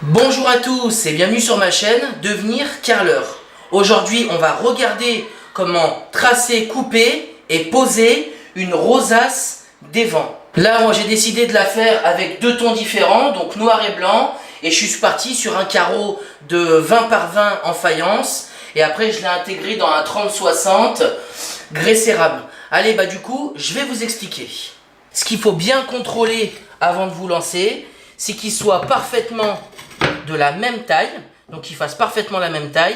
Bonjour à tous et bienvenue sur ma chaîne Devenir Carreleur. Aujourd'hui on va regarder comment tracer, couper et poser une rosace des vents. Là moi j'ai décidé de la faire avec deux tons différents, donc noir et blanc, et je suis parti sur un carreau de 20 par 20 en faïence et après je l'ai intégré dans un 30-60 grès cérame. Allez du coup je vais vous expliquer. Ce qu'il faut bien contrôler avant de vous lancer, c'est qu'il soit parfaitement de la même taille, donc qu'il fasse parfaitement la même taille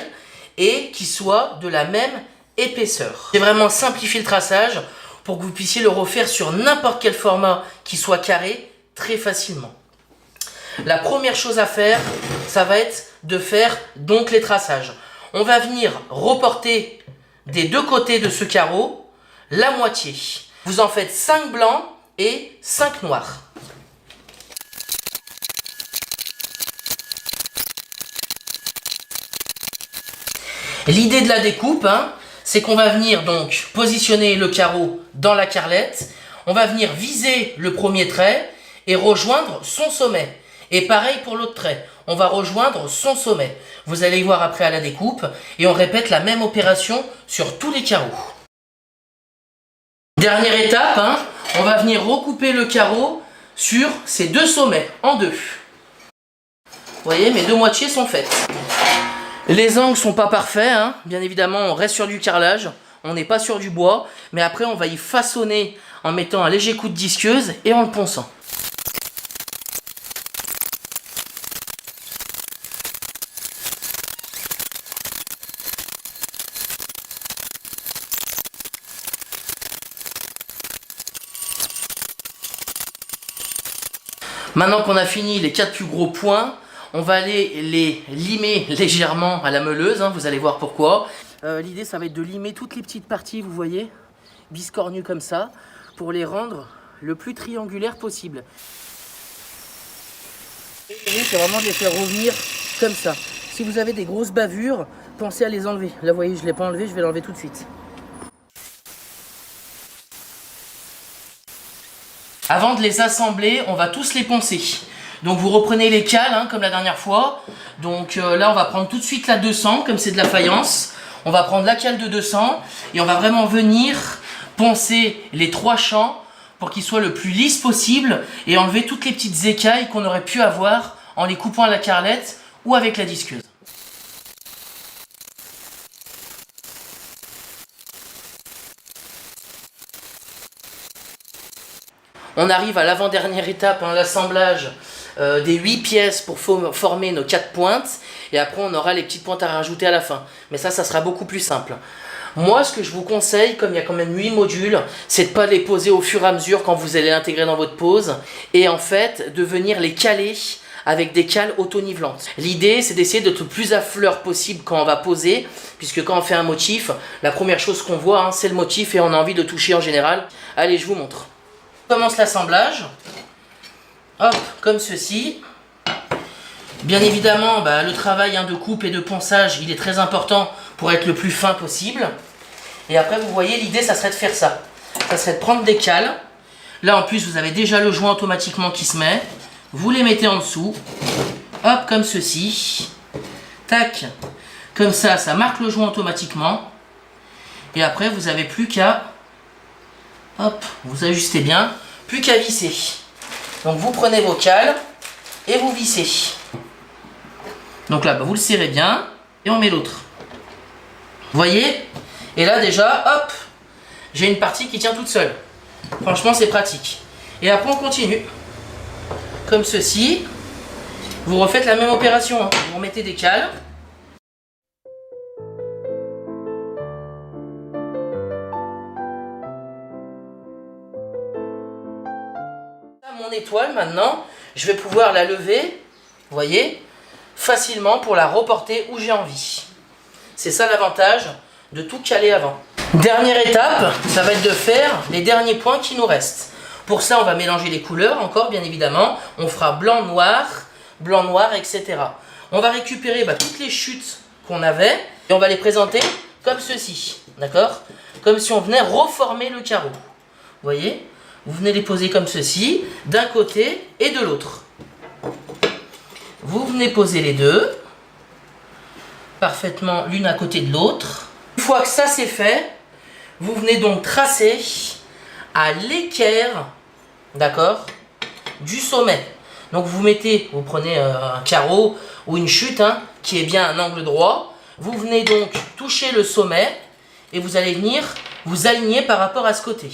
et qu'il soit de la même épaisseur. J'ai vraiment simplifié le traçage pour que vous puissiez le refaire sur n'importe quel format qui soit carré très facilement. La première chose à faire, ça va être de faire donc les traçages. On va venir reporter des deux côtés de ce carreau la moitié. Vous en faites 5 blancs et 5 noirs. L'idée de la découpe, c'est qu'on va venir donc positionner le carreau dans la carrelette, on va venir viser le premier trait et rejoindre son sommet. Et pareil pour l'autre trait, on va rejoindre son sommet. Vous allez voir après à la découpe et on répète la même opération sur tous les carreaux. Dernière étape, on va venir recouper le carreau sur ces deux sommets, en deux. Vous voyez, mes deux moitiés sont faites. Les angles sont pas parfaits, bien évidemment on reste sur du carrelage, on n'est pas sur du bois, mais après on va y façonner en mettant un léger coup de disqueuse et en le ponçant. Maintenant qu'on a fini les 4 plus gros points, on va aller les limer légèrement à la meuleuse, vous allez voir pourquoi. L'idée ça va être de limer toutes les petites parties, vous voyez, biscornues comme ça, pour les rendre le plus triangulaires possible. C'est vraiment de les faire revenir comme ça. Si vous avez des grosses bavures, pensez à les enlever. Là vous voyez, je ne l'ai pas enlevé, je vais l'enlever tout de suite. Avant de les assembler, on va tous les poncer. Donc vous reprenez les cales comme la dernière fois. Donc là on va prendre tout de suite la 200 comme c'est de la faïence. On va prendre la cale de 200 et on va vraiment venir poncer les 3 champs pour qu'ils soient le plus lisses possible et enlever toutes les petites écailles qu'on aurait pu avoir en les coupant à la carrelette ou avec la disqueuse. On arrive à l'avant-dernière étape, l'assemblage des 8 pièces pour former nos 4 pointes. Et après, on aura les petites pointes à rajouter à la fin. Mais ça sera beaucoup plus simple. Moi, ce que je vous conseille, comme il y a quand même 8 modules, c'est de ne pas les poser au fur et à mesure quand vous allez l'intégrer dans votre pose. Et en fait, de venir les caler avec des cales auto-nivelantes. L'idée, c'est d'essayer d'être le plus à fleur possible quand on va poser. Puisque quand on fait un motif, la première chose qu'on voit, c'est le motif et on a envie de toucher en général. Allez, je vous montre. On commence l'assemblage, hop, comme ceci. Bien évidemment, le travail de coupe et de ponçage, il est très important pour être le plus fin possible. Et après, vous voyez, l'idée, ça serait de faire ça. Ça serait de prendre des cales. Là, en plus, vous avez déjà le joint automatiquement qui se met. Vous les mettez en dessous. Hop, comme ceci. Tac. Comme ça, ça marque le joint automatiquement. Et après, vous n'avez plus qu'à... Hop, vous ajustez bien, plus qu'à visser. Donc vous prenez vos cales et vous vissez. Donc là, vous le serrez bien et on met l'autre. Vous voyez? Et là déjà, hop, j'ai une partie qui tient toute seule. Franchement, c'est pratique. Et après, on continue. Comme ceci. Vous refaites la même opération. Vous remettez des cales. Mon étoile maintenant, je vais pouvoir la lever, vous voyez, facilement pour la reporter où j'ai envie. C'est ça l'avantage de tout caler avant. Dernière étape, ça va être de faire les derniers points qui nous restent. Pour ça, on va mélanger les couleurs encore, bien évidemment. On fera blanc, noir, etc. On va récupérer toutes les chutes qu'on avait et on va les présenter comme ceci, d'accord? Comme si on venait reformer le carreau. Vous voyez? Vous venez les poser comme ceci, d'un côté et de l'autre. Vous venez poser les deux, parfaitement l'une à côté de l'autre. Une fois que ça c'est fait, vous venez donc tracer à l'équerre, d'accord, du sommet. Donc vous prenez un carreau ou une chute qui est bien à un angle droit. Vous venez donc toucher le sommet et vous allez venir vous aligner par rapport à ce côté.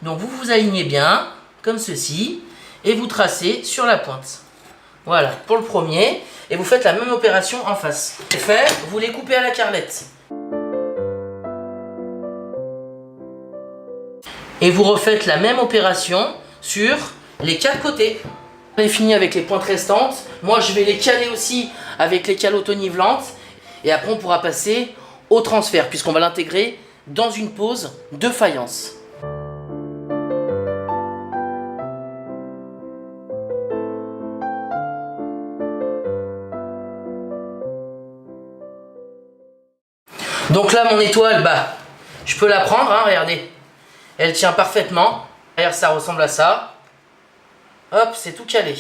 Donc vous vous alignez bien, comme ceci, et vous tracez sur la pointe. Voilà, pour le premier. Et vous faites la même opération en face. C'est fait, vous les coupez à la carrelette. Et vous refaites la même opération sur les 4 côtés. On est fini avec les pointes restantes. Moi, je vais les caler aussi avec les cales auto-nivelantes. Et après, on pourra passer au transfert, puisqu'on va l'intégrer dans une pose de faïence. Donc là, mon étoile, je peux la prendre, regardez. Elle tient parfaitement. D'ailleurs, ça ressemble à ça. Hop, c'est tout calé.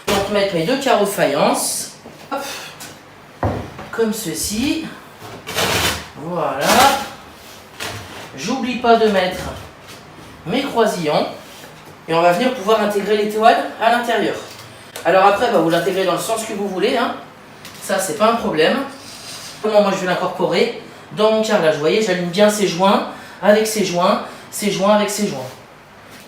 Donc, mettre mes 2 carreaux de faïence. Hop. Comme ceci. Voilà. J'oublie pas de mettre mes croisillons. Et on va venir pouvoir intégrer l'étoile à l'intérieur. Alors après, vous l'intégrez dans le sens que vous voulez. Ça, c'est pas un problème. Comment moi je vais l'incorporer dans mon carrelage. Vous voyez, j'aligne bien ces joints avec ces joints avec ces joints.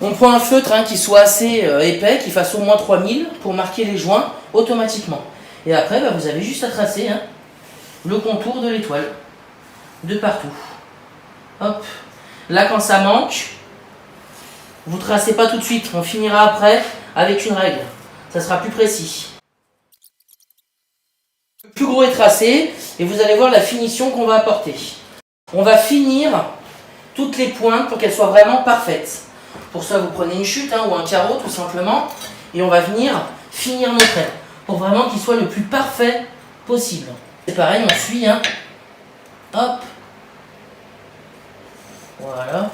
On prend un feutre qui soit assez épais, qui fasse au moins 3000 pour marquer les joints automatiquement. Et après, vous avez juste à tracer le contour de l'étoile de partout. Hop. Là, quand ça manque, vous tracez pas tout de suite. On finira après avec une règle. Ça sera plus précis. Le plus gros est tracé et vous allez voir la finition qu'on va apporter. On va finir toutes les pointes pour qu'elles soient vraiment parfaites. Pour ça, vous prenez une chute ou un carreau tout simplement et on va venir finir nos traits pour vraiment qu'il soit le plus parfait possible. C'est pareil, on suit. Hop. Voilà.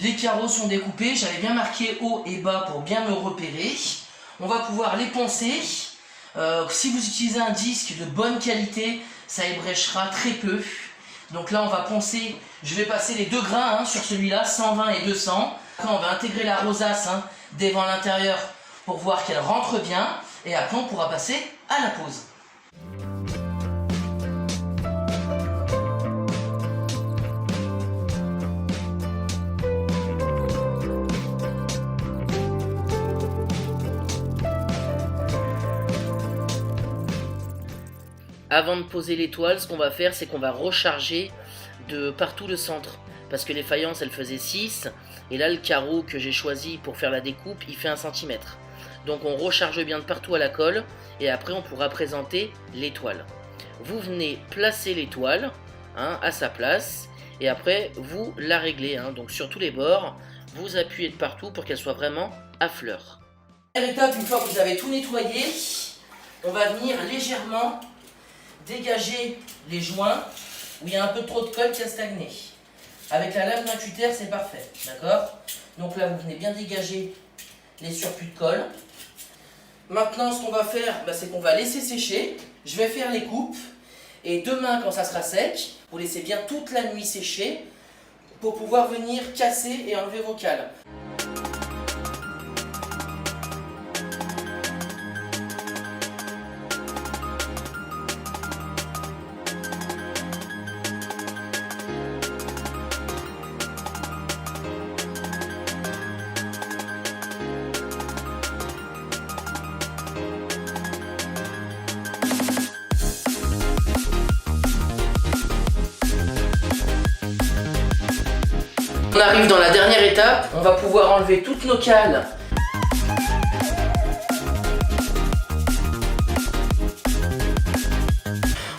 Les carreaux sont découpés, j'avais bien marqué haut et bas pour bien me repérer. On va pouvoir les poncer. Si vous utilisez un disque de bonne qualité, ça ébréchera très peu. Donc là on va poncer, je vais passer les 2 grains sur celui-là, 120 et 200. Après on va intégrer la rosace devant l'intérieur pour voir qu'elle rentre bien. Et après on pourra passer à la pose. Avant de poser l'étoile, ce qu'on va faire, c'est qu'on va recharger de partout le centre. Parce que les faïences, elles faisaient 6. Et là, le carreau que j'ai choisi pour faire la découpe, il fait 1 cm. Donc on recharge bien de partout à la colle. Et après, on pourra présenter l'étoile. Vous venez placer l'étoile à sa place. Et après, vous la réglez. Donc sur tous les bords, vous appuyez de partout pour qu'elle soit vraiment à fleur. Première étape, une fois que vous avez tout nettoyé, on va venir légèrement dégager les joints où il y a un peu trop de colle qui a stagné. Avec la lame d'un cutter, c'est parfait, d'accord? Donc là, vous venez bien dégager les surplus de colle. Maintenant, ce qu'on va faire, c'est qu'on va laisser sécher. Je vais faire les coupes. Et demain, quand ça sera sec, vous laissez bien toute la nuit sécher pour pouvoir venir casser et enlever vos cales. On arrive dans la dernière étape, on va pouvoir enlever toutes nos cales.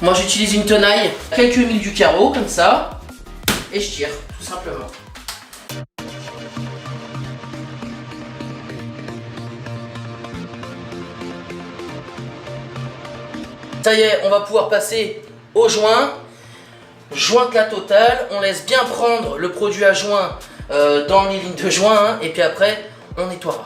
Moi j'utilise une tenaille, quelques milles du carreau, comme ça. et je tire, tout simplement. Ça y est, on va pouvoir passer au joint. Jointe la totale, on laisse bien prendre le produit à joint dans les lignes de joint, hein, et puis après, on nettoiera.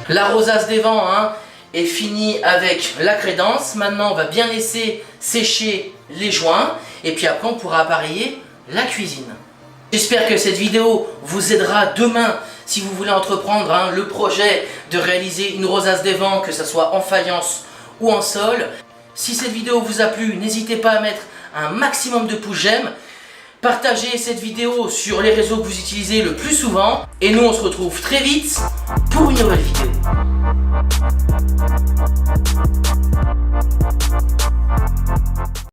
La rosace des vents est finie avec la crédence. Maintenant, on va bien laisser sécher les joints. Et puis après, on pourra appareiller la cuisine. J'espère que cette vidéo vous aidera demain si vous voulez entreprendre le projet de réaliser une rosace des vents, que ce soit en faïence ou en sol. Si cette vidéo vous a plu, n'hésitez pas à mettre un maximum de pouces j'aime. Partagez cette vidéo sur les réseaux que vous utilisez le plus souvent. Et nous, on se retrouve très vite pour une nouvelle vidéo.